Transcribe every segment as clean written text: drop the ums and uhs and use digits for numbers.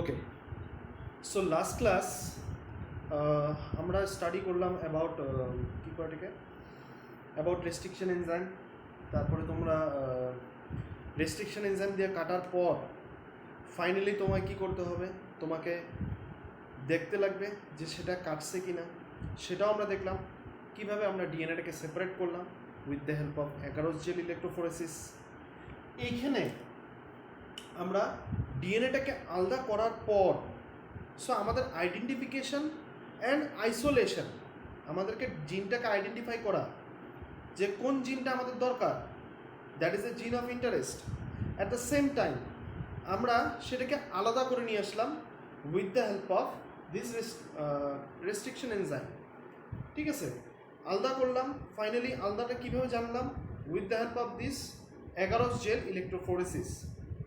ওকে, so last class আমরা study করলাম about কী পার্টিকে অ্যাবাউট রেস্ট্রিকশন এনজাইম। তারপরে তোমরা রেস্ট্রিকশন এনজাইম দিয়ে কাটার পর ফাইনালি তোমায় কী করতে হবে, তোমাকে দেখতে লাগবে যে সেটা কাটছে কি না। সেটাও আমরা দেখলাম কিভাবে আমরা ডিএনএটাকে সেপারেট করলাম with the help of agarose gel electrophoresis. এইখানে আমরা ডিএনএটাকে আলাদা করার পর সো আমাদের আইডেন্টিফিকেশন অ্যান্ড আইসোলেশন, আমাদেরকে জিনটাকে আইডেন্টিফাই করা যে কোন জিনটা আমাদের দরকার, that is a gene of interest. At the same time আমরা সেটাকে আলাদা করে নিয়ে আসলাম with the help of this restriction enzyme. ঠিক আছে, আলাদা করলাম। ফাইনালি আলাদাটা কীভাবে জানলাম? With the help of this agarose gel electrophoresis,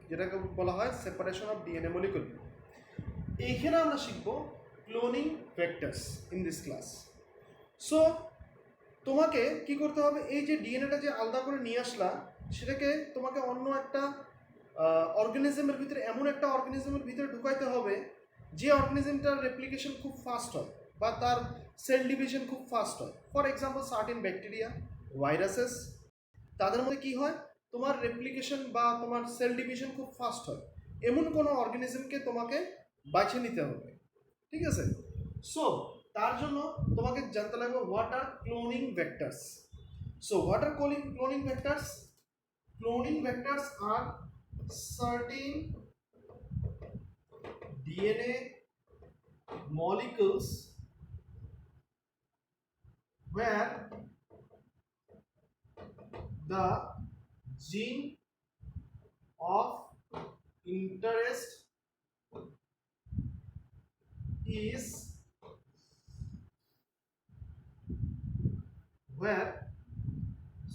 যেটাকে বলা হয় সেপারেশন অফ ডিএনএ মলিকুল। এইখানে আমরা শিখব cloning vectors in this class. So তোমাকে কি করতে হবে, এই যে ডিএনএটা যে আলাদা করে নিয়ে আসলা, সেটাকে তোমাকে অন্য একটা অর্গানিজমের ভিতরে, এমন একটা অর্গানিজমের ভিতরে ঢুকাইতে হবে যে অর্গানিজমটার রেপ্লিকেশন খুব ফাস্ট হয় বা তার সেল ডিভিশন খুব ফাস্ট হয়। For example certain bacteria, viruses, তাদের মধ্যে কি হয়, তোমার রেপ্লিকেশন বা তোমার সেল ডিভিশন খুব ফাস্ট হয়। এমন কোনো অর্গানিজমকে তোমাকে বাছে নিতে হবে। ঠিক আছে, সো তার জন্য তোমাকে জানতে লাগবে what are cloning vectors. So what are cloning vectors? Cloning vectors are certain DNA molecules where the gene of interest is where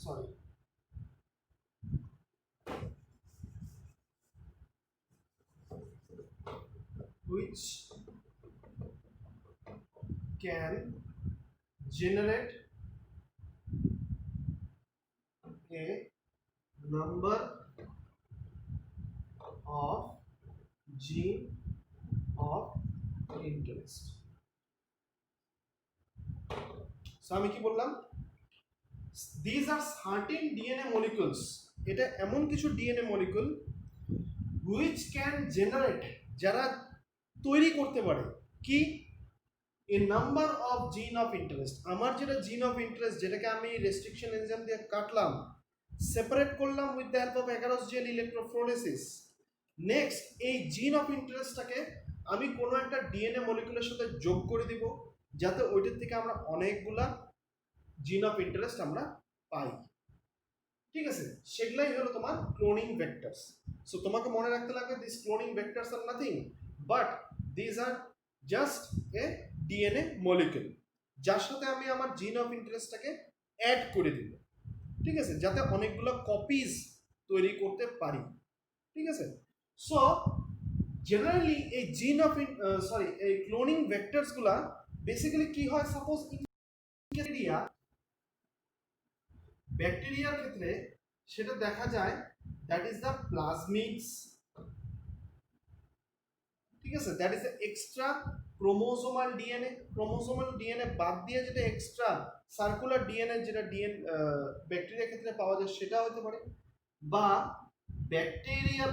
sorry which can generate a number of gene of interest. So আমি কি বললাম? These are certain DNA molecules. এটা এমন কিছু DNA molecule which can generate, যারা তৈরি করতে পারে কি, এ নাম্বার অফ জিন অফ ইন্টারেস্ট। আমার যেটা জিন অফ ইন্টারেস্ট, যেটাকে আমি রেস্ট্রিকশন এনজাইম দিয়ে কাটলাম, সেপারেট করলাম with the help of agarose gel electrophoresis. Next এই জিন অফ ইন্টারেস্টটাকে আমি কোনো একটা ডিএনএ মলিকুলের সাথে যোগ করে দিব, যাতে ওইটার থেকে আমরা অনেকগুলা জিন অফ ইন্টারেস্ট আমরা পাই। ঠিক আছে, সেগুলাই হলো তোমার ক্লোনিং ভেক্টরস। সো তোমাকে মনে রাখতে লাগবে this cloning vectors are nothing but this are just a DNA molecule, যার সাথে আমি আমার জিন অফ ইন্টারেস্টটাকে অ্যাড করে দিব। ঠিক আছে, যাতে অনেকগুলো কপিজ তৈরি করতে পারি। ঠিক আছে, সো জেনারেলি এই জিন অফ এই ক্লোনিং ভেক্টরসগুলা বেসিক্যালি কি হয়, সাপোজ ব্যাকটেরিয়ার ক্ষেত্রে সেটা দেখা যায় দ্যাট ইজ দ্য প্লাজমিডস। ঠিক আছে, that is the extra chromosomal DNA. Chromosomal DNA বাদ দিয়ে যেটা এক্সট্রা সার্কুলার ডিএনএ, যেটা ব্যাকটেরিয়ার ক্ষেত্রে পাওয়া যায়, সেটা হতে পারে, বা ব্যাকটেরিয়াল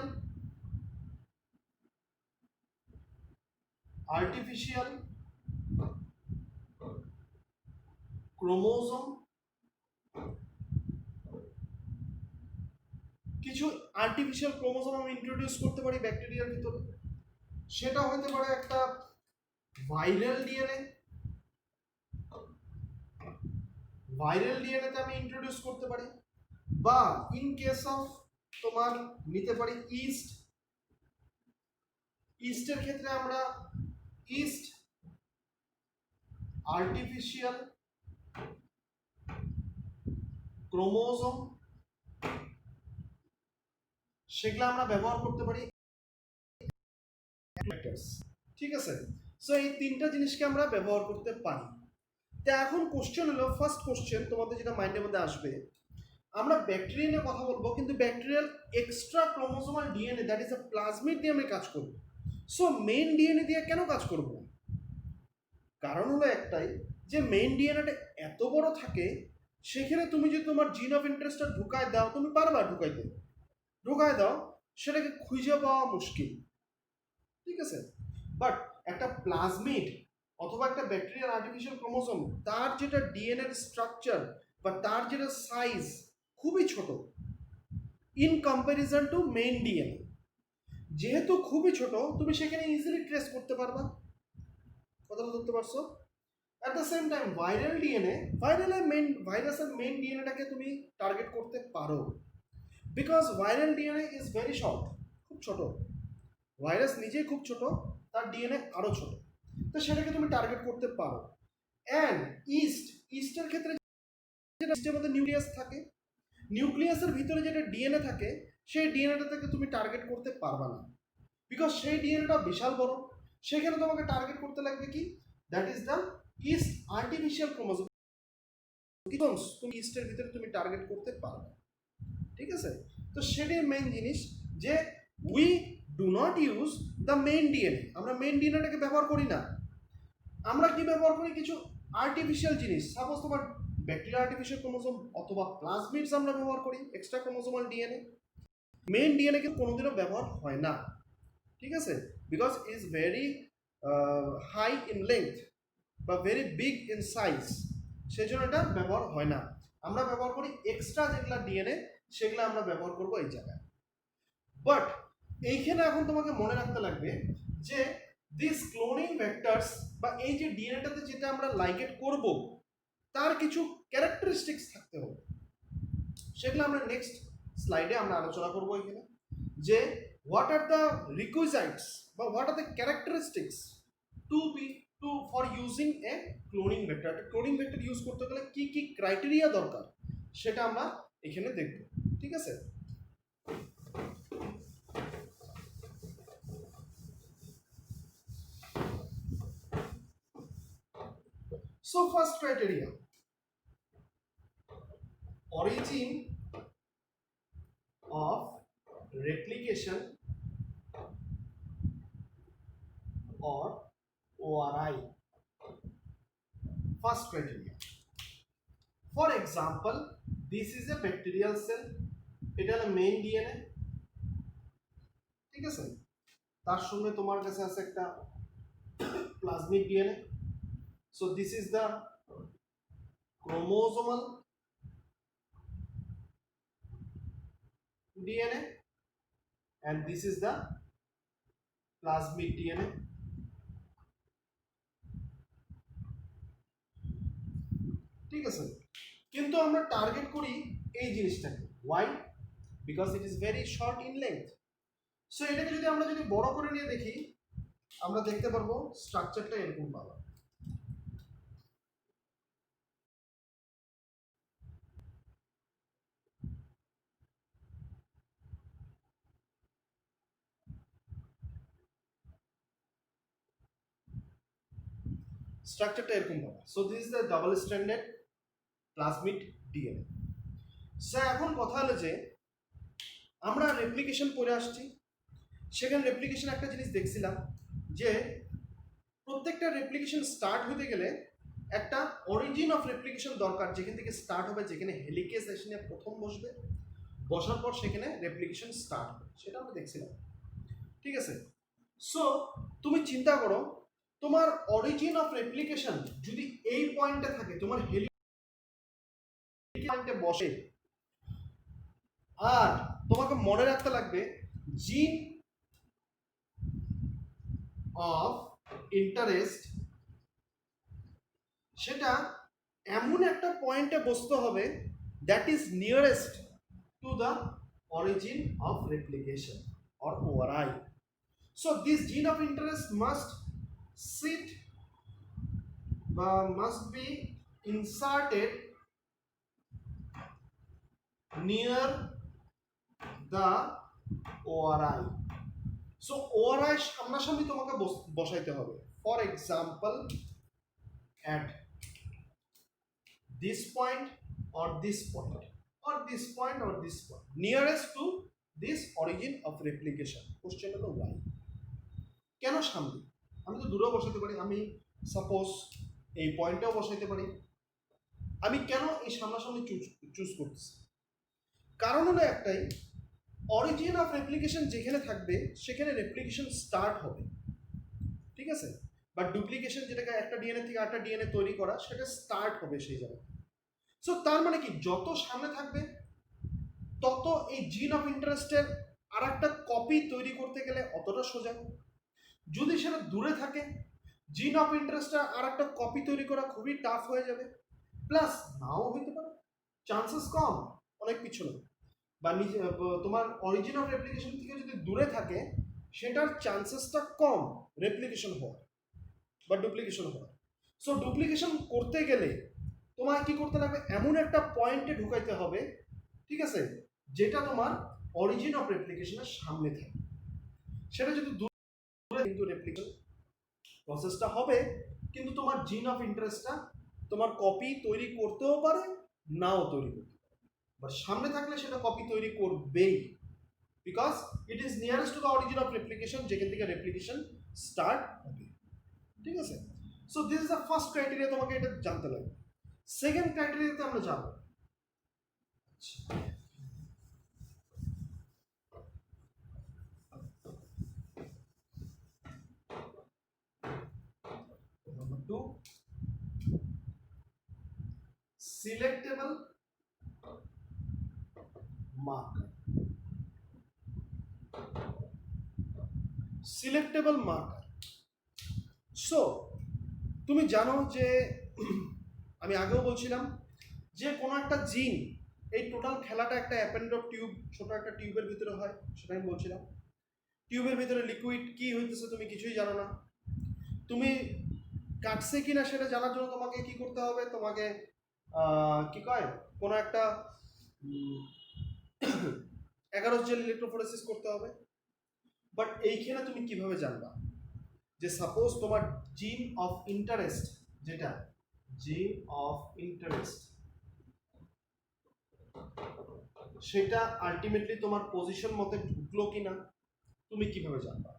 আর্টিফিশিয়াল ক্রোমোজোম, কিছু আর্টিফিশিয়াল ক্রোমোজোম আমি ইন্ট্রোডিউস করতে পারি ব্যাকটেরিয়ার ভিতরে। সেটা হতে পারে একটা ভাইরাল ডিএনএ, ভাইরাল ডিএনএ তে আমি ইন্ট্রোডিউস করতে পারি, বা ইন কেস অফ তোমার নিতে পারি ইস্ট। ইস্টের ক্ষেত্রে আমরা ইস্ট আর্টিফিশিয়াল ক্রোমোজোম, সেগুলো আমরা ব্যবহার করতে পারি। ঠিক আছে, সো এই তিনটা জিনিসকে আমরা ব্যবহার করতে পারি। তো এখন কোশ্চেন হলো, ফার্স্ট কোশ্চেন তোমাদের যেটা মাইন্ডের মধ্যে আসবে, আমরা ব্যাকটেরিয়া নিয়ে কথা বলবো, কিন্তু bacterial extra chromosomal DNA that is a plasmid দিয়ে আমরা কাজ করব। সো মেইন ডিএনএ দিয়ে কেন কাজ করব? কারণ হলো একটাই, যে মেইন ডিএনএটা এত বড় থাকে, সেখানে তুমি যদি তোমার জিন অফ ইন্টারেস্টটা ঢুকায় দাও, তুমি পারবা ঢুকায় দাও, সেটাকে খুঁজে পাওয়া মুশকিল, ঠিক আছে? বাট একটা প্লাজমিড অথবা একটা ব্যাকটেরিয়াল আর্টিফিশিয়াল ক্রোমোসোম, তার যেটা ডিএনএ স্ট্রাকচার বা তার যেটা সাইজ খুবই ছোট in comparison two main DNA. যেহেতু খুবই ছোট, তুমি সেখানে ইজিলি ট্রেস করতে পারবা। কথাটা ধরতে পারছো? অ্যাট দ্য সেম টাইম ভাইরাসের মেইন ডিএনএটাকে তুমি টার্গেট করতে পারো, because viral DNA is very short, খুব ছোট। ভাইরাস নিজেই খুব ছোট, তার ডিএনএ আরও ছোট, তো সেটাকে তুমি টার্গেট করতে পারো। অ্যান্ড ইস্টের ক্ষেত্রে ইস্টের মধ্যে নিউক্লিয়াস থাকে, নিউক্লিয়াসের ভিতরে যেটা ডিএনএ থাকে, সেই ডিএনএটা থেকে তুমি টার্গেট করতে পারবা না, বিকজ সেই ডিএনএটা বিশাল বড়। সেখানে তোমাকে টার্গেট করতে লাগবে কি, that is the east artificial chromosome. তুমি ইস্টের ভিতরে তুমি টার্গেট করতে পারবে, ঠিক আছে? তো সেটাই মেইন জিনিস, যে we do not use the main DNA. আমরা মেইন ডিএনএটাকে ব্যবহার করি না, আমরা কি ব্যবহার করি, কিছু আর্টিফিশিয়াল জিনিস। সাপোজ তোমার ব্যাকটেরিয়া আর্টিফিশিয়াল ক্রোমোসোম অথবা প্লাজমিডস আমরা ব্যবহার করি, extra chromosomal DNA. Main DNA কিন্তু কোনোদিনও ব্যবহার হয় না, ঠিক আছে? Because is very high in length বা ভেরি বিগ ইন সাইজ, সেই জন্য এটা ব্যবহার হয় না। আমরা ব্যবহার করি এক্সট্রা যেগুলা ডিএনএ, সেগুলো আমরা ব্যবহার করবো এই জায়গায়। বাট এইখানে এখন তোমাকে মনে রাখতে লাগবে যে দিস ক্লোনিং ভেক্টরস বা এই যে ডিএনএটাতে যেটা আমরা লাইগেট করব, তার কিছু ক্যারেক্টারিস্টিক্স থাকতে হবে। সেগুলো আমরা নেক্সট স্লাইডে আমরা আলোচনা করবো এখানে, যে হোয়াট আর দ্য রিকুইজাইটস বা what are the characteristics for using a cloning vector. একটা ক্লোনিং ভেক্টর ইউজ করতে গেলে কি কি ক্রাইটেরিয়া দরকার, সেটা আমরা এখানে দেখব, ঠিক আছে? So first criteria, origin of replication or ORI. First criteria. For example, this is a bacterial cell, এটা হলো মেইন ডিএনএ, ঠিক আছে? তার সঙ্গে তোমার কাছে আছে একটা plasmid DNA. So this is the chromosomal DNA and this is the plasmid DNA. ঠিক আছে? কিন্তু আমরা টার্গেট করি এই জিনিসটাকে। Why? Because it is very short in length. So এটাকে যদি আমরা বড় করে নিয়ে দেখি, আমরা দেখতে পারবো স্ট্রাকচারটা এরকম পাবো। স্ট্রাকচারটা এরকম পাবো। So this is the double standard plasmid DNA. Sir এখন কথা হলো যে আমরা রেপ্লিকেশন পড়ে আসছি, সেখানে রেপ্লিকেশন একটা জিনিস দেখছিলাম, যে প্রত্যেকটা রেপ্লিকেশন স্টার্ট হতে গেলে একটা অরিজিন অফ রেপ্লিকেশন দরকার, যেখান থেকে স্টার্ট হবে, যেখানে হেলিকেজ এসে প্রথম বসবে, বসার পর সেখানে রেপ্লিকেশন স্টার্ট হবে, সেটা আমরা দেখছিলাম, ঠিক আছে? সো তুমি চিন্তা করো, তোমার অরিজিন অফ রেপ্লিকেশন যদি এই পয়েন্টে থাকে, তোমার হেলিকেজ পয়েন্টে বসে, আর তোমাকে মনে রাখতে লাগবে জিন অফ ইন্টারেস্ট, সেটা এমন একটা পয়েন্টে বসতে হবে that is nearest to the origin of replication or ORI. So this gene of interest must be inserted near the ORI. So ORI সামনাসামনি তোমাকে বসাইতে হবে। For example, at this point or this point or this point or this point, nearest to this origin of replication. Question number 1. কেন সামনে? আমি তো দূরেও বসাতে পারি, আমি সাপোজ এই পয়েন্টেও বসাইতে পারি। আমি কেন এই সামনাসামনি চুজ করতেছি? কারণ হলো একটাই, অরিজিন অফ রেপ্লিকেশন যেখানে থাকবে সেখানে রেপ্লিকেশন স্টার্ট হবে, ঠিক আছে? বাট ডুপ্লিকেশন, যেটাকে একটা ডিএনএ থেকে আরেকটা ডিএনএ তৈরি করা, সেটা স্টার্ট হবে সেই জায়গায়। সো তার মানে কি, যত সামনে থাকবে তত এই জিন অফ ইন্টারেস্টের আর একটা কপি তৈরি করতে গেলে অতটা সোজা। যদি সেটা দূরে থাকে, জিন অফ ইন্টারেস্টের আর একটা কপি তৈরি করা খুবই টাফ হয়ে যাবে, প্লাস নাও হইতে পারে, চান্সেস কম, অনেক পিছনে। বা তোমার অরিজিন অফ রেপ্লিকেশন থেকে যদি দূরে থাকে, সেটার চান্সেসটা কম রেপ্লিকেশন হওয়ার বা ডুপ্লিকেশন হওয়ার। সো ডুপ্লিকেশন করতে গেলে তোমার কি করতে লাগবে, এমন একটা পয়েন্টে ঢুকাইতে হবে, ঠিক আছে, যেটা তোমার অরিজিন অফ রেপ্লিকেশনের সামনে থাকে। সেটা যদি দূরে, কিন্তু রেপ্লিকেশন প্রসেসটা হবে, কিন্তু তোমার জিন অফ ইন্টারেস্টটা তোমার কপি তৈরি করতেও পারে, নাও তৈরি করতে পারে। বাট সামনে থাকলে সেটা কপি তৈরি করবেই, because it is nearest to the origin of replication, যেখান থেকে রেপ্লিকেশন স্টার্ট হবে, ঠিক আছে? So this is the first criteria, তোমাকে এটা জানতে লাগবে। সেকেন্ড ক্রাইটেরিয়াতে আমরা যাবো। Number 2, selectable marker. Selectable marker. So তুমি জানো যে আমি আগেও বলছিলাম যে কোনো একটা জিন, এই টোটাল খেলাটা একটা অ্যাপেন্ডক টিউব, ছোট একটা টিউবের ভিতরে হয়, সেটা আমি বলছিলাম। টিউবের ভিতরে লিকুইড কি হইতেছে তুমি কিছুই জানো না। তুমি কাটছে কিনা সেটা জানার জন্য তোমাকে কি করতে হবে, তোমাকে কি কয়, কোনো একটা 11 জেল ইলেকট্রোফোরেসিস করতে হবে। বাট এইখানে তুমি কিভাবে জানবা যে সাপোজ তোমার জিন অফ ইন্টারেস্ট, যেটা জিন অফ ইন্টারেস্ট, সেটা আলটিমেটলি তোমার পজিশন মতে ঢুকলো কিনা, তুমি কিভাবে জানবা?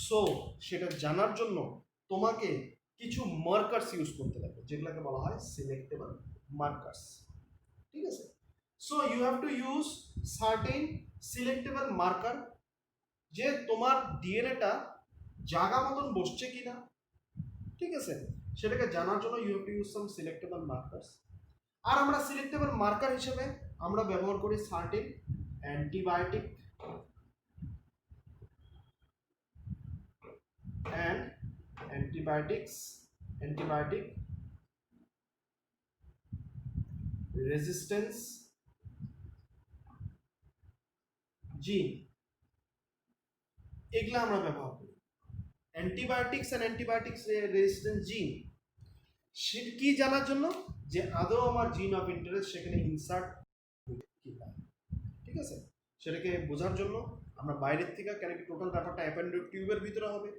সো সেটা জানার জন্য তোমাকে কিছু মার্কার্স ইউজ করতে লাগবে, যেগুলোকে বলা হয় সিলেক্টেবল মার্কার্স, ঠিক আছে? So you have to use certain selectable marker, যে তোমার ডিএনএটা জায়গা মতন বসছে কিনা, ঠিক আছে? সেটাকে জানার জন্য you have to use some selectable markers. আর আমরা সিলেক্টেবল মার্কার হিসেবে আমরা ব্যবহার করি certain antibiotic and antibiotic resistance gene, এগুলা আমরা ব্যবহার করি। অ্যান্টিবায়োটিক্স এন্ড অ্যান্টিবায়োটিক্স রেজিস্ট্যান্স জিন, সেটা কি জানার জন্য, যে আদৌ আমার জিন অফ ইন্টারেস্ট সেখানে ইনসার্ট কিনা, ঠিক আছে? সেটাকে বোঝার জন্য আমরা বাইরের থেকে, কেন কি টোটাল ব্যাপারটা অ্যাপেন্ডক টিউবের ভিতরে হবে।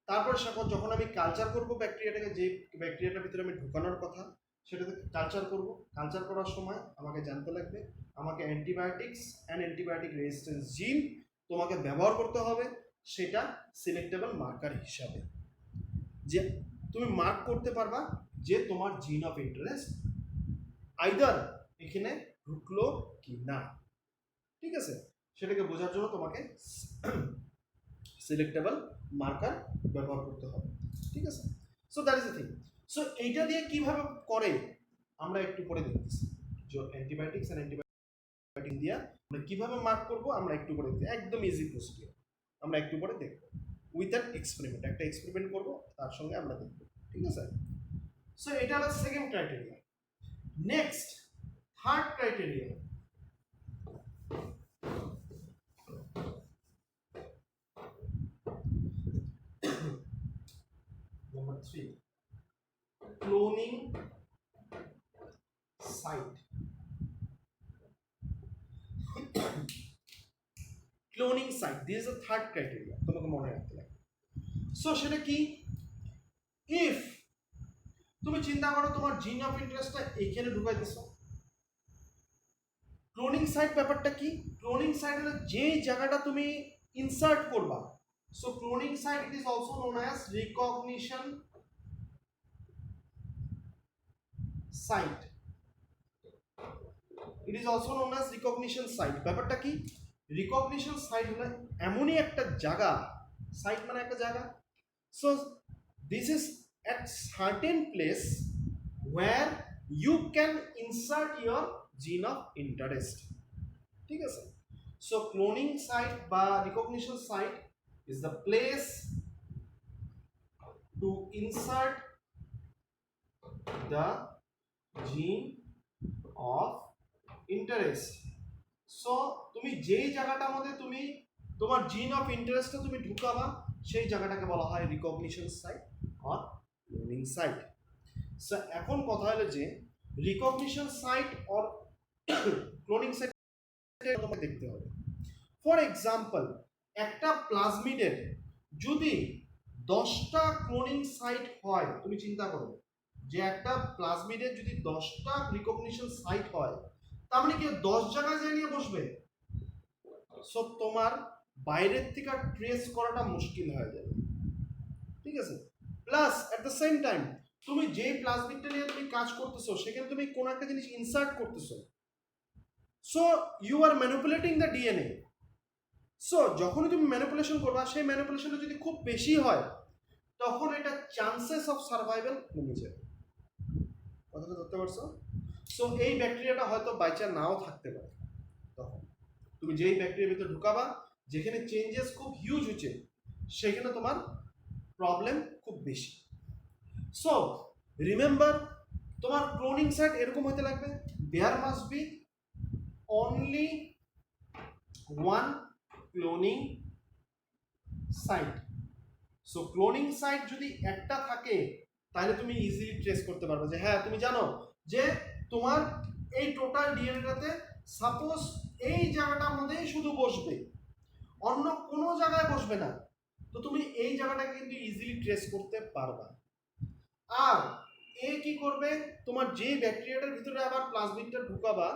তারপরে যখন আমি কালচার করব ব্যাকটেরিয়াটাকে, যে ব্যাকটেরিয়াটার ভিতরে আমি ঢোকানোর কথা, সেটাতে কালচার করব। কালচার করার সময় আমাকে জানতে লাগবে, আমাকে অ্যান্টিবায়োটিক্স অ্যান্ড অ্যান্টিবায়োটিক রেজিস্ট্যান্স জিন তোমাকে ব্যবহার করতে হবে, সেটা সিলেক্টেবল মার্কার হিসাবে, যে তুমি মার্ক করতে পারবা যে তোমার জিন অফ ইন্টারেস্ট আইদার এখানে ঢুকলো কি না, ঠিক আছে? সেটাকে বোঝার জন্য তোমাকে সিলেক্টেবল মার্কার ব্যবহার করতে হবে, ঠিক আছে? So that is the thing. So এইটা দিয়ে কিভাবে করে আমরা একটু পরে দেখতেছি, যে অ্যান্টিবায়োটিক্স এন্ড অ্যান্টিবায়োটিক দিয়ে আমরা কিভাবে মার্ক করব, আমরা একটু পরে দেখি। একদম ইজি প্রসিডিউর, আমরা একটু পরে দেখব উইথ অ্যান এক্সপেরিমেন্ট। একটা এক্সপেরিমেন্ট করব, তার সঙ্গে আমরা দেখব, ঠিক আছে? সো এটা হলো second criteria. Next, third criteria, Number 3, cloning site. Cloning site, this is the third criteria, তোমাকে মনে রাখতে লাগবে। সো সেটা কি, ইফ তুমি চিন্তা করো তোমার জিন অফ ইন্টারেস্টটা এইখানে ঢুকাইতেছো, ক্লোনিং সাইট ব্যাপারটা কি? ক্লোনিং সাইট হলো যে জায়গাটা তুমি ইনসার্ট করবা, So cloning site, it is also known as recognition site. It is also known as recognition site. ব্যাপারটা কি, রিকগনিশন সাইট হলো এমনই একটা জায়গা, সাইট মানে একটা জায়গা। So this is at certain place where you can insert your gene of interest, ঠিক আছে। সো ক্লোনিং সাইট বা recognition site is the place to insert the gene of interest. So তুমি যেই জায়গাটার মধ্যে তুমি তোমার জিন অফ ইন্টারেস্টটা তুমি ঢুকাবা সেই জায়গাটাকে বলা হয় recognition site or cloning site. So এখন কথা হলো যে recognition site or cloning site তোমাকে দেখতে হবে। ফর এক্সাম্পল, একটা প্লাজমিডের যদি 10টা ক্লোনিং সাইট হয়, তুমি চিন্তা করো যে একটা প্লাজমিডের যদি 10টা রিকগনিশন সাইট হয়, তার মানে কি 10 জায়গায় যায় নিয়ে বসবে? সো তোমার বাইরের থেকে ট্রেস করাটা মুশকিল হয়ে যাবে, ঠিক আছে। Plus at the same time তুমি যে প্লাজমিডটা নিয়ে তুমি কাজ করতেছো সেখানে তুমি কোন একটা জিনিস ইনসার্ট করতেছো, so you are manipulating the DNA. So যখনই তুমি ম্যানিপুলেশন করবা, সেই ম্যানিপুলেশনটা যদি খুব বেশি হয় তখন এটা চান্সেস অফ সার্ভাইভাল কমে যাবে। কথাটা ধরতে পারছো? সো এই ব্যাকটেরিয়াটা হয়তো বাইচা নাও থাকতে পারে। তখন তুমি যেই ব্যাকটেরিয়ার ভিতরে ঢুকাবা, যেখানে চেঞ্জেস খুব হিউজ হচ্ছে, সেখানে তোমার প্রবলেম খুব বেশি। সো রিমেম্বার, তোমার ক্লোনিং সাইট এরকম হতে লাগবে, there must be only one cloning site. So cloning site যদি একটা থাকে তাহলে তুমি ইজিলি ট্রেস করতে পারবে যে হ্যাঁ, তুমি জানো যে তোমার এই টোটাল ডিএনএটাতে সাপোজ এই জায়গাটার মধ্যেই শুধু বসবে, অন্য কোনো জায়গায় বসবে না, তো তুমি এই জায়গাটাকে কিন্তু ইজিলি ট্রেস করতে পারবা। আর এ কি করবে, তোমার যে ব্যাকটেরিয়াটার ভিতরে আবার প্লাজমিডটা ঢুকাবা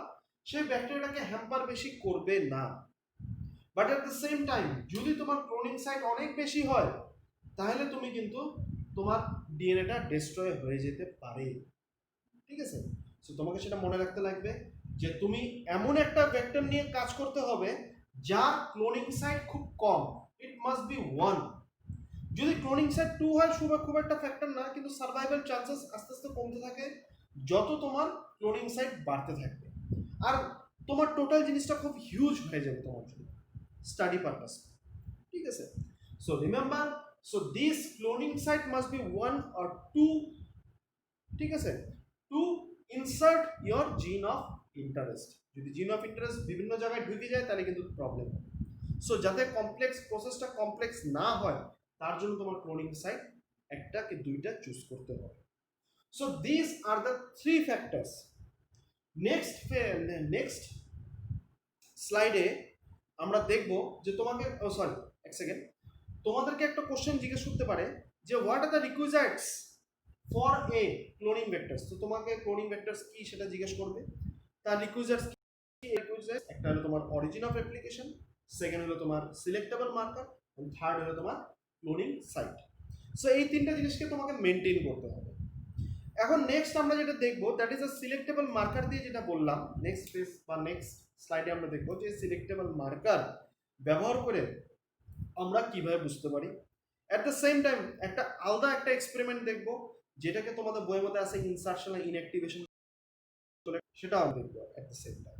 সেই ব্যাকটেরিয়াটাকে হ্যাম্পার বেশি করবে না। But at the same time যদি তোমার ক্লোনিং সাইট অনেক বেশি হয় তাহলে তুমি কিন্তু তোমার ডিএনএটা ডিস্ট্রয় হয়ে যেতে পারে, ঠিক আছে। সো তোমাকে সেটা মনে রাখতে লাগবে যে তুমি এমন একটা ভেক্টর নিয়ে কাজ করতে হবে যার ক্লোনিং সাইট খুব কম, ইট মাস্ট বি 1। যদি ক্লোনিং সাইট 2 হয় খুব একটা ফ্যাক্টর না, কিন্তু সার্ভাইভাল চান্সেস আস্তে আস্তে কমতে থাকে যত তোমার ক্লোনিং সাইট বাড়তে থাকবে, আর তোমার টোটাল জিনিসটা খুব হিউজ হয়ে যাবে তোমার জন্য স্টাডি পারপাস, ঠিক আছে। So remember, so this cloning site must be 1 or 2, ঠিক আছে, to insert your gene of interest. যদি জিন অফ ইন্টারেস্ট বিভিন্ন জায়গায় ঢুকে যায় তাহলে কিন্তু প্রবলেম হবে। সো যাতে কমপ্লেক্স প্রসেসটা কমপ্লেক্স না হয় তার জন্য তোমার ক্লোনিং সাইট একটা কি দুইটা চুজ করতে হবে। So this are the 3 factors. Next স্লাইডে আমরা দেখব যে তোমাকে সরি এক সেকেন্ড, তোমাদেরকে একটা কোশ্চেন জিজ্ঞেস করতে পারে যে what are the requisites for a cloning vectors. তো তোমাকে ক্লোনিং ভেক্টরস কি সেটা জিজ্ঞেস করবে, তার রিকুইজিটস কি? রিকুইজিটস একটা হলো তোমার অরিজিন অফ অ্যাপ্লিকেশন, সেকেন্ড হলো তোমার সিলেক্টেবল মার্কার, এন্ড থার্ড হলো তোমার ক্লোনিং সাইট। সো এই তিনটা জিনিসকে তোমাকে মেনটেন করতে হবে। এখন নেক্সট আমরা যেটা দেখব that is a selectable marker দিয়ে যেটা বললাম, নেক্সট পেজ বা নেক্সট স্লাইডে আমরা দেখব যে সিলেক্টেবল মার্কার ব্যবহার করে আমরা কিভাবে বুঝতে পারি। অ্যাট দ্য সেম টাইম একটা আলাদা একটা এক্সপেরিমেন্ট দেখব যেটাকে তোমাদের বইয়ের মধ্যে আছে ইনসারশন আর ইনঅ্যাক্টিভেশন, সেটাও আমরা দেখব অ্যাট দ্য সেম টাইম।